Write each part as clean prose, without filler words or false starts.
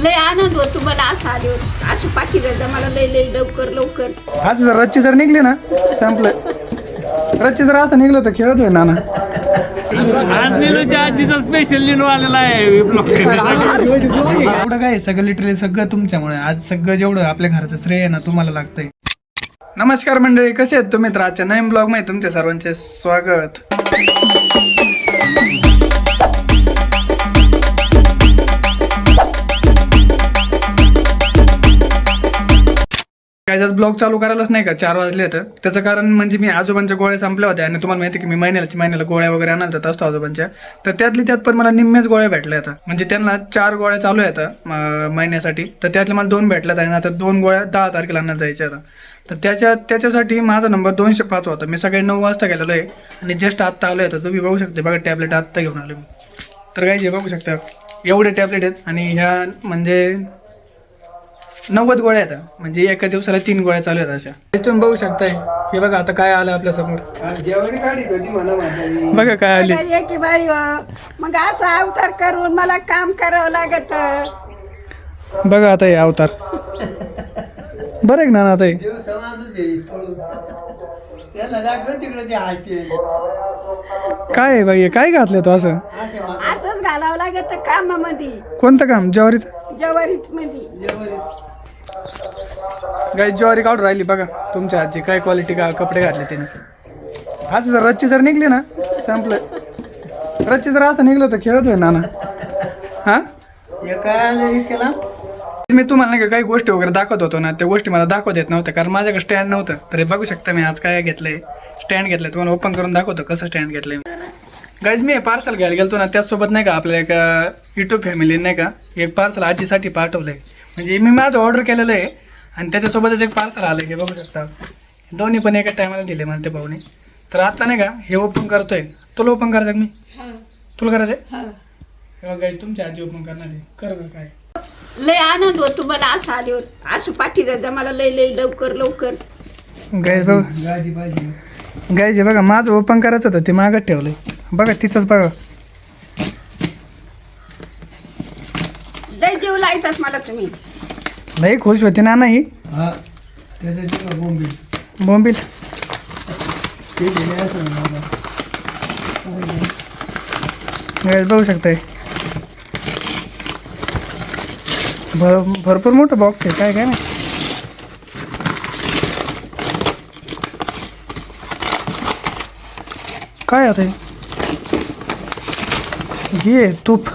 लय आनंद होतो मला असं आल्यावर. असं पाठीला मला लय लय लवकर असं जर रच्ची जर निघली ना संपलं. रच्ची जर असं निघलं तर खेळच होईल नाना. आज निलूच्या आजीचा स्पेशल निलू आलेला आहे ब्लॉग एवढं काय सगळं लिटरली सगळं तुमच्यामुळे. आज सगळं जेवढं आपल्या घराचं श्रेय आहे ना तुम्हाला लागतंय. नमस्कार मंडळी, कसे आहेत तुम्ही? तर आजच्या नवीन ब्लॉग मध्ये तुमच्या सर्वांचे स्वागत. काय ब्लॉग चालू करायलाच नाही का 4 वाजले तर त्याचं कारण म्हणजे मी आजोबांच्या गोळ्या संपल्या होत्या आणि तुम्हाला माहिती की मी महिन्याला गोळ्या वगैरे आणायला जात असतो आजोबांच्या. तर त्यातली त्यात पण मला निम्म्याच गोळ्या भेटल्या आता. म्हणजे त्यांना 4 गोळ्या चालू आहेत महिन्यासाठी, तर त्यातल्या मला 2 भेटल्यात आणि आता 2 गोळ्या 10 तारखेला आणायला जायच्या आता. तर त्याच्यासाठी माझा नंबर 205 होता. मी सकाळी 9 वाजता गेलेलो आहे आणि जस्ट आत्ता आलो आहे. तर तुम्ही बघू शकता बघा, टॅबलेट आत्ता घेऊन आलो मी. तर काही जे बघू शकता एवढे टॅबलेट आहेत आणि ह्या म्हणजे 90 गोळ्या आहेत. म्हणजे एका दिवसाला 3 गोळ्या चालू आहेत अशा. तुम्ही बघू शकताय हे बघा आता काय आलं आपल्या समोर. बघा काय आली. की बाई मग असं अवतार करून मला काम करावं लागत. बघा आता हे अवतार. बरं आहे ना आता हे. काय आहे बाई, काय घातलं तो असं? असंच घालावं लागत कामामध्ये. कोणतं काम? ज्वारीचं? जवारीच मध्ये गाई ज्वारी काढून राहिली बघा. तुमच्या आजी काय क्वालिटी का कपडे घातले त्याने. असं जर रच्ची जर निघली ना संपलं. रच्ची जर असं निघलं तर खेळच होईल नाना. हा मी तुम्हाला नाही का काही गोष्टी वगैरे दाखवत होतो ना, त्या गोष्टी मला दाखवत येत नव्हत्या कारण माझ्याकडे स्टँड नव्हतं. तर हे बघू शकता मी आज काय घेतलंय. स्टँड घेतलंय, तुम्हाला ओपन करून दाखवतो कसं स्टँड घेतलंय. गाईज मी पार्सल घ्यायला गेलतो ना, त्याचसोबत नाही का आपल्या एका युट्यूब फॅमिली नाही का एक पार्सल आजीसाठी पाठवलंय. म्हणजे मी माझं ऑर्डर केलेलं आहे आणि त्याच्यासोबतच एक पार्सल आलं. हे बघू शकता दोन्ही पण एका टायमाला दिले मला ते भाऊने. तर आता नाही का हे ओपन करतोय. तुला ओपन करायचं मी? तुला करायचंय? गाईज तुमची आजी ओपन करणार आहे. कर बरं काय. लय आनंद होतो मला असं आल्यावर. असं पाठीला मला लय लय लवकर गाईज बघ, गाईज हे बघा माझं ओपन करायचं होतं ते मागत ठेवलंय. बघा तिचंच बघा. लय जीव लायतात मला तुम्ही. लई खुश होती ना नाही बोंबील. बघू शकताय भरपूर मोठं बॉक्स आहे. काय काय नाही काय आता घे तूप,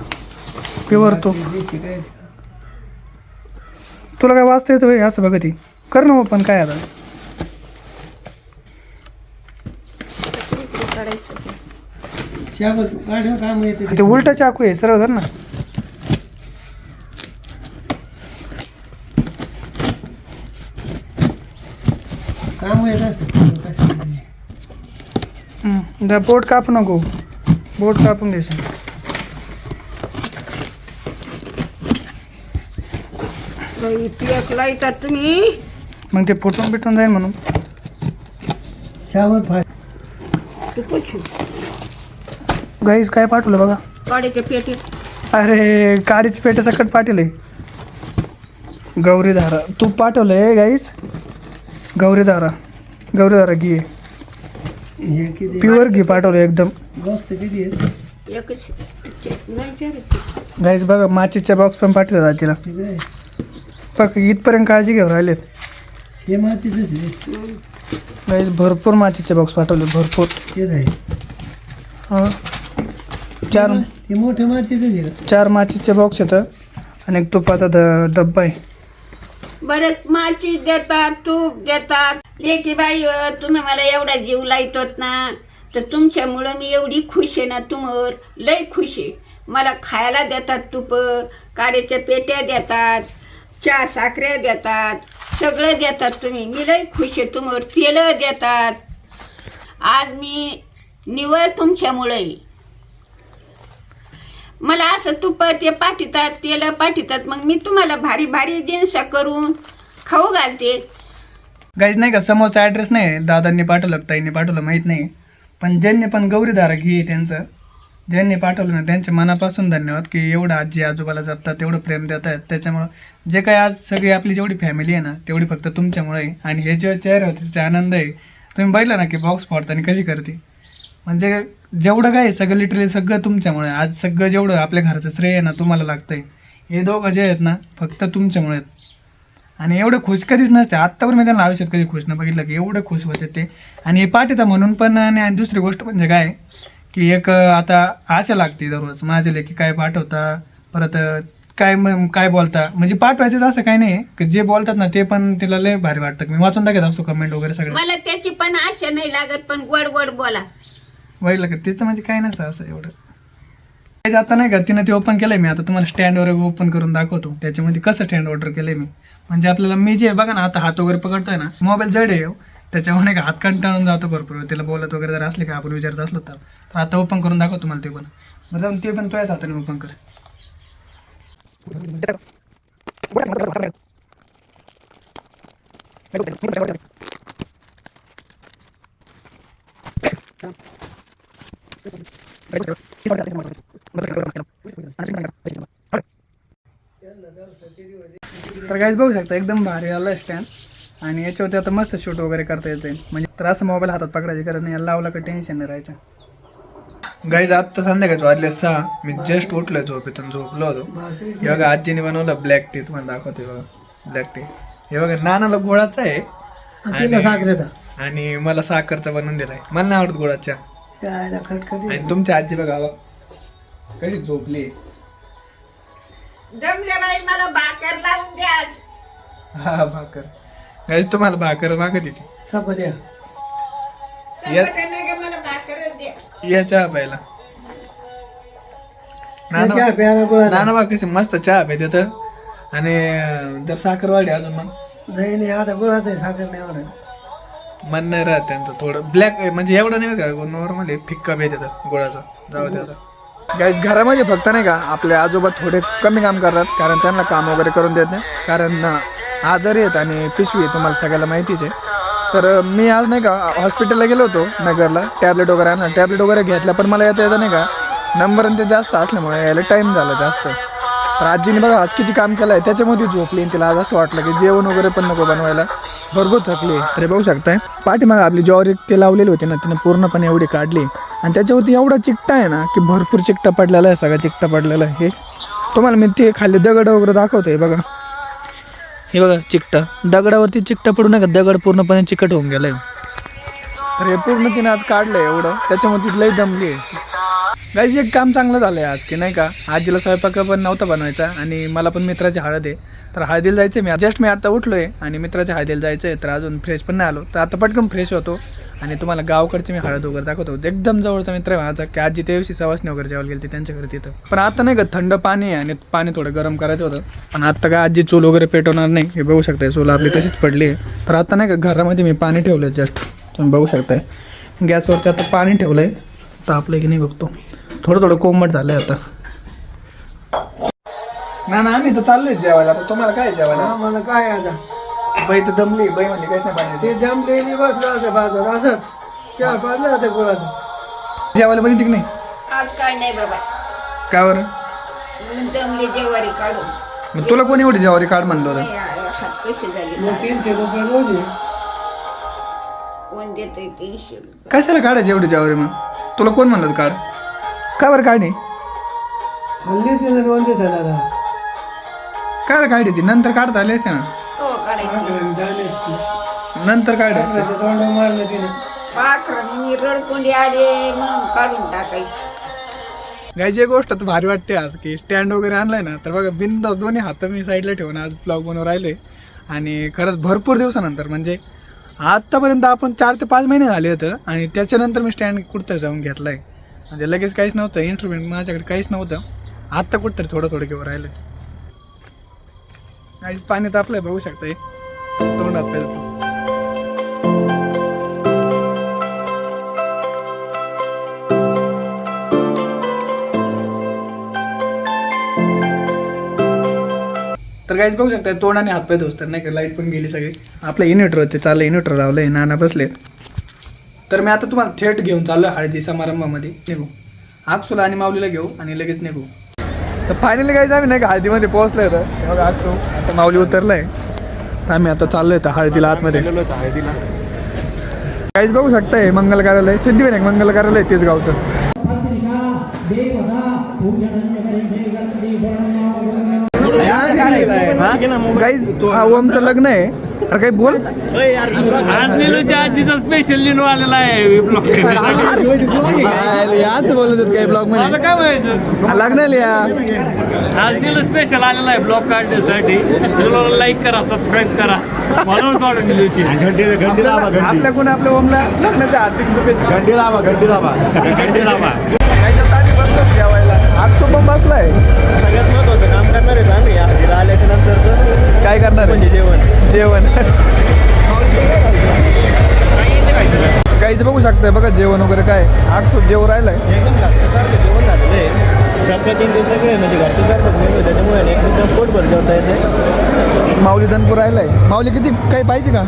प्युअर तूप. तुला काय वाचता येतं असं बघा ती कर ना पण काय आता. ते उलटा चाकू आहे, सरळ धर ना. बोट कापू नको, बोट कापून घ्यायचं. लायतात तुम्ही. मग ते फुटून बिटून जाईल म्हणून. गाईज काय पाठवलं बघा. काडीचे पेटी. अरे काडीच पेट सकट पाठवलंय. गौरीधारा तूप पाठवलंय गाईज. गौरीधारा घी, प्युअर घी पाठवलं एकदम. गाईज बघा माचीच्या बॉक्स पण पाठवले आजीला. बघ इथपर्यंत काळजी घेऊन राहिलेत. गाईज भरपूर माचीचे बॉक्स पाठवले, भरपूर. चार माचीचे बॉक्स येतं आणि एक तुपाचा डब्बा आहे. बरेच माची देतात, तूप देतात. लेकी बाई तुम्ही मला एवढा जीव लायतोत ना, तर तुमच्यामुळं मी एवढी खुश आहे ना. तुम्हाला लय खुश आहे. मला खायला देतात तूप, काड्याच्या पेट्या देतात, चहा साखऱ्या देतात, सगळं देतात तुम्ही. मी लय खुश आहे. तुम्हाला तेलं देतात. आज मी निवळ तुमच्यामुळं आहे. मला असं तूप ते पाठवतात, तेल पाठवतात. मग मी तुम्हाला भारी भारी जिन्स करून खाऊ घालते. गाईज नाही का समोरचा ॲड्रेस नाही दादांनी पाठवलं ताईंनी पाठवलं माहीत नाही, पण ज्यांनी पण गौरीधारा घी त्यांचं ज्यांनी पाठवलं ना त्यांच्या मनापासून धन्यवाद की एवढं आजी आजोबाला जपतात, तेवढं प्रेम देत आहेत. त्याच्यामुळं जे काही आज सगळी आपली जेवढी फॅमिली आहे ना तेवढी फक्त तुमच्यामुळे आहे. आणि हे जे चेहऱ्यावर तिचा आनंद आहे तुम्ही बघितलं ना की बॉक्स फोडताना कशी करते. म्हणजे जेवढं काय आहे सगळं लिटरली सगळं तुमच्यामुळे. आज सगळं जेवढं आपल्या घराचं श्रेय आहे ना तुम्हाला लागतंय. हे दोघं जे आहेत ना फक्त तुमच्यामुळे आहेत. आणि एवढं खुश कधीच नसते. आत्तावर मी त्यांना आयुष्यात कधी खुश न बघितलं की एवढं खुश होते ते. आणि हे पाठीता म्हणून पण. आणि दुसरी गोष्ट म्हणजे काय की एक आता आशा लागते दररोज माझ्या लेकी काय पाठवता, परत काय बोलता. म्हणजे पाठवायचंच असं काही नाही की जे बोलतात ना ते पण तिला लय भारी वाटतं. मी वाचून टाकत असतो कमेंट वगैरे सगळं. मला त्याची पण आशा नाही लागत, पण गोड गोड बोला. वाईटलं का त्याचं म्हणजे काय नसतं असं एवढं. आता नाही का तिनं ते ओपन केलंय. मी आता तुम्हाला स्टँडवर ओपन करून दाखवतो. त्याच्यामध्ये कसं स्टँड ऑर्डर केलंय मी. म्हणजे आपल्याला मी जे बघा ना आता हात वगैरे पकडतोय ना, मोबाईल जड आहे त्याच्यामुळे का हात कंटाळून जातो भरपूर. तिला बोलत वगैरे जर असले का आपण विचारत असलो तर आता ओपन करून दाखवतो तुम्हाला ते पण. मग जाऊन ते पण तुझ्याच हाताने ओपन कर. तर काहीच बघू शकता एकदम भारी आलं स्टँड. आणि याच्यावरती आता मस्त शूट वगैरे करता येते. म्हणजे तर असं मोबाईल हातात पकडायचे कारण याला लावला का टेन्शन नाही राहायचं. गाईज आत्ता संध्याकाळचे वाजले 6. मी जस्ट उठलोय झोपेतून, झोपलो होतो. हे बघा आजीने बनवलं ब्लॅक टी. तुम्हाला दाखवते बघा ब्लॅक टी. हे बघा नानाला गुळाचा आहे आणि मला साखरचा बनवून दिलाय. मला नाही आवडत गुळाच्या. आणि तुमची आजी बघा कशी झोपली. जमल्या बाई मला भाकर लावून द्या आज. हा भाकर. गाईज तुम्हाला भाकर मागत येते. चपात्या नाही का, मला भाकरच द्या. या चहा प्यायला. नाना बा कशी मस्त चहा प्यायचे. आणि जर साखर वाढली अजून मग नाही आता गुळाचं आहे, साखर नाही आवडत. मन नाही राहत त्यांचं. थोडं ब्लॅक म्हणजे एवढं नाही का नॉर्मली फिक्का प्यायचे गुळाचा. जाऊ दे आता. गाईज घरामध्ये फक्त नाही का आपले आजोबा थोडे कमी काम करतात कारण त्यांना काम वगैरे करून देत नाही. कारण आजारी आहेत आणि पिशवी आहे तुम्हाला सगळ्याला माहितीच आहे. तर मी आज नाही का हॉस्पिटलला गेलो होतो नगरला. टॅबलेट वगैरे आणलं. टॅबलेट वगैरे घेतल्या पण मला येता नाही का नंबर आणि ते जास्त असल्यामुळे यायला टाईम झाला जास्त. तर आजीने बघा आज किती काम केलं आहे. त्याच्यामध्ये झोपली आणि तिला आज असं वाटलं की जेवण वगैरे पण नको बनवायला. भरपूर थकली. तरी बघू शकताय पाठीमागं आपली ज्वारी ते लावलेली होती ना तिने पूर्णपणे एवढी काढली. आणि त्याच्यावरती एवढा चिकटा आहे ना की भरपूर चिकटा पडलेला आहे. सगळा चिकटा पडलेला आहे. हे तुम्हाला मी ते खाली दगड वगैरे दाखवतोय बघा. हे बघा चिकटा दगडावरती चिकटा पडू नका. दगड पूर्णपणे चिकट होऊन गेलाय. तर हे पूर्ण तिने आज काढलंय एवढं. त्याच्यामुळे ती लई दमली आहे. गाईज एक काम चांगलं झालं आहे आज की नाही का आजीला स्वयंपाक पण नव्हता बनवायचा आणि मला पण मित्राची हळद आहे. तर हळदीला जायचं आहे. मी आता उठलो आहे आणि मित्राच्या हळदीला जायचं आहे. तर अजून फ्रेश पण नाही आलो. तर आता पटकन फ्रेश होतो आणि तुम्हाला गावकडची मी हळद वगैरे दाखवतो. एकदम जवळचा मित्र आहे माझा की आजी त्या दिवशी सवासणी वगैरे जेवायला गेली त्यांच्या घरी तिथं. पण आता नाही का थंड पाणी आहे आणि पाणी थोडं गरम करायचं होतं. पण आता काय आजी चूल वगैरे पेटवणार नाही. हे बघू शकताय चूल आपली तशीच पडली आहे. तर आता नाही का घरामध्ये मी पाणी ठेवलं जस्ट तुम्ही बघू शकताय. गॅसवरती आता पाणी ठेवलं आहे. तर आपलं की नाही बघतो थोडं कोमट झालं आहे आता. ना आम्ही तर चाललोय जेवायला. आता तुम्हाला काय जेवायला. मला काय आता बाई तर दमली. बाई म्हणली काहीच नाही पाणी. ते जमले मी बसलो असं बाजूला असंच चहा पाजला होता गुळाचा. जेवायला बनी की नाही आज काय नाही बाबा. का बरं. जमली जेवारी काढून. मग तुला कोणी एवढी जेवारी काढ म्हणलं होतं. हात कसे झाले. मग 300 रुपये रोज आहे. कोण देतोय 300. कशाला काढायची एवढी जेवारी. मग तुला कोण म्हणलं होतं काढ. का बरं काढी. हल्ली तिने 2 दिवसात आता काय काढी ती नंतर काढता आली असते ना. हो काढायची. नंतर काढ. तोंड मारलं तिने. पाखरांनी रडकुंडी आले म्हणून काढून टाकायची. गायची एक गोष्ट तर भारी वाटते आज की स्टँड वगैरे आणलाय ना. तर बघा बिनधास्त दोन्ही हात मी साईडला ठेवून आज ब्लॉग बनवून राहिले. आणि खरंच भरपूर दिवसानंतर म्हणजे आत्तापर्यंत आपण 4 ते 5 महिने झाले होतं. आणि त्याच्यानंतर मी स्टँड कुठं जाऊन घेतला आहे. म्हणजे लगेच काहीच नव्हतं. इन्स्ट्रुमेंट माझ्याकडे काहीच नव्हतं. आत्ता कुठंतरी थोडं घेऊन राहिलं. काहीच पाणी तापलंय बघू शकता. तोंडात पाहिजे. तर काहीच बघू शकता तोंड आणि हातपाय धुसतात नाही का. लाईट पण गेली सगळी. आपलं इन्व्हर्टर होते चाललं. इन्व्हर्टर लावलं आहे. नाना बसलेत. तर मी आता तुम्हाला थेट घेऊन चाललो हळदी समारंभामध्ये निघू. अक्षूला आणि माऊलीला घेऊ आणि लगेच निघू. तर फायनली काहीच आम्ही नाही का हळदीमध्ये पोहोचलोय तर बघा अक्षू आता माऊली उतरलाय. आम्ही आता चाललोय तर हळदीला आतमध्ये. काहीच बघू शकताय मंगल कार्यालय सिद्धिविनायक मंगल कार्यालय तेच गावचं. गाईज हा ओमचं लग्न आहे. अरे काही बोल. आज निलूच्या आजीचा स्पेशल लिनू आलेला आहे ब्लॉग आज बोलत होत काही ब्लॉग मध्ये काय म्हणायचं लग्न लिहा. आज निलू स्पेशल आलेला आहे ब्लॉग काढण्यासाठी. लाईक करा सबस्क्राईब करा म्हणून वाटत निलूची आपल्या कोण आपल्या ओमला लग्नाच्या हार्दिक शुभेच्छा. घंटी लावा जेवायला अक्षू पण बसलाय. सगळ्यात महत्वाचं काम करणार आहे आम्ही हळदीला आल्याच्या नंतरचं काय करणार म्हणजे जेवण काहीच बघू शकताय बघा जेवण वगैरे काय. अक्षू जेवण राहिलाय. एकदम घरच्यासारखं जेवण झालेलं आहे. चपाती ते सगळे म्हणजे घरच्यासारखंच मेनू त्याच्यामुळे एकदम पोटभर जेवता येते. माऊली दनपूर राहिलाय. माऊली किती काही पाहिजे का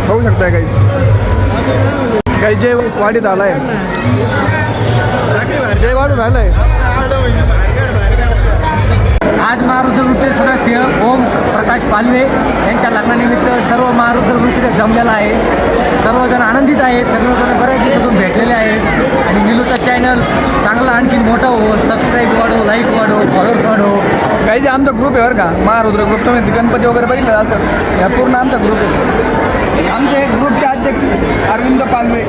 बघू शकताय काहीच. काही जय वाढीत आलाय. जय वाढून राहिलाय. आज महारुद्र नृत्य सदस्य ओम प्रकाश पालवे यांच्या लग्नानिमित्त सर्व महारुद्र नृत्य जमलेला आहे. सर्वजण आनंदित आहेत. सर्वजण बऱ्याच दिवसातून भेटलेले आहेत आणि निलूचा चॅनल चांगला आणखी मोठा हो. सबस्क्राईब वाढो, लाईक वाढो, फॉलोअर्स वाढो. काही जे आमचा ग्रुप आहे बरं का महारुद्र ग्रुप. तुम्ही गणपती वगैरे बघितलं असं या पूर्ण आमचा ग्रुप आहे. आमचे ग्रुपचे अध्यक्ष अरविंद पालवे.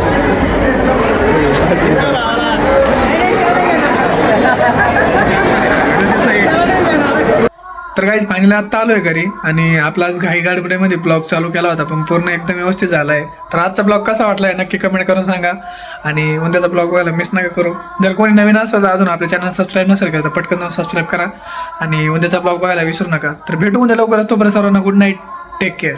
तर काहीच फायनली आत्ता आलोय घरी आणि आपला आज घाई गाडबड्यामध्ये ब्लॉग चालू केला होता पण पूर्ण एकदम व्यवस्थित झाला आहे. तर आजचा ब्लॉग कसा वाटलाय नक्की कमेंट करून सांगा आणि उद्याचा ब्लॉग बघायला मिस नका करू. जर कोणी नवीन असेल तर अजून आपल्या चॅनल सबस्क्राईब नसेल केलं तर पटकन जाऊन सबस्क्राईब करा आणि उद्याचा ब्लॉग बघायला विसरू नका. तर भेटू उद्या लवकरच. तोपर्यंत सर्वांना गुड नाईट. Take care.